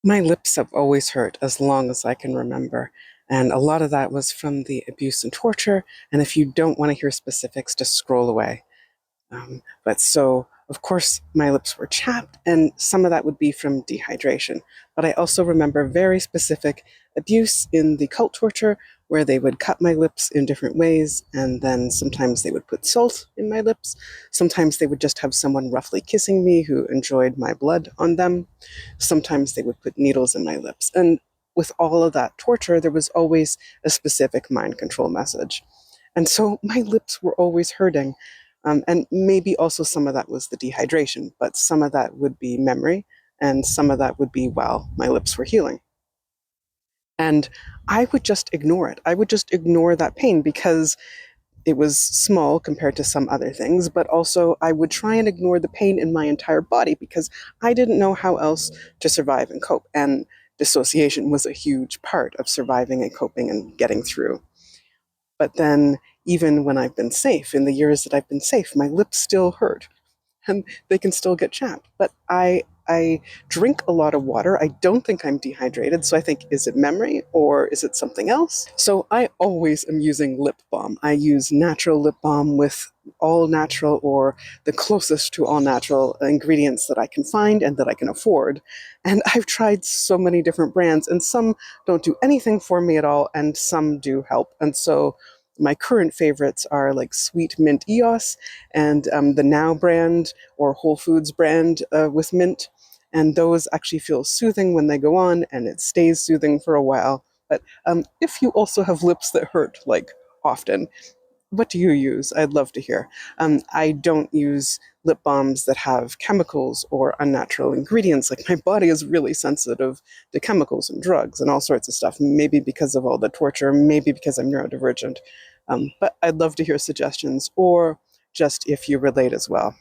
My lips have always hurt as long as I can remember. And a lot of that was from the abuse and torture. And if you don't want to hear specifics, just scroll away. But so, of course, my lips were chapped, and some of that would be from dehydration. But I also remember very specific abuse in the cult torture where they would cut my lips in different ways, and then sometimes they would put salt in my lips. Sometimes they would just have someone roughly kissing me who enjoyed my blood on them. Sometimes they would put needles in my lips. And with all of that torture, there was always a specific mind control message. And so my lips were always hurting. And maybe also some of that was the dehydration, but some of that would be memory, and some of that would be while my lips were healing. And I would just ignore it. I would just ignore that pain because it was small compared to some other things, but also I would try and ignore the pain in my entire body because I didn't know how else to survive and cope. And dissociation was a huge part of surviving and coping and getting through. But then, even when I've been safe, in the years that I've been safe, my lips still hurt and they can still get chapped. But I drink a lot of water. I don't think I'm dehydrated, so I think, is it memory or is it something else? So I always am using lip balm. I use natural lip balm with all natural or the closest to all natural ingredients that I can find and that I can afford. And I've tried so many different brands, and some don't do anything for me at all, and some do help. And so my current favorites are like Sweet Mint EOS and the Now brand or Whole Foods brand with mint. And those actually feel soothing when they go on, and it stays soothing for a while. But if you also have lips that hurt, like often, what do you use? I'd love to hear. I don't use lip balms that have chemicals or unnatural ingredients. Like, my body is really sensitive to chemicals and drugs and all sorts of stuff. Maybe because of all the torture, maybe because I'm neurodivergent. But I'd love to hear suggestions, or just if you relate as well.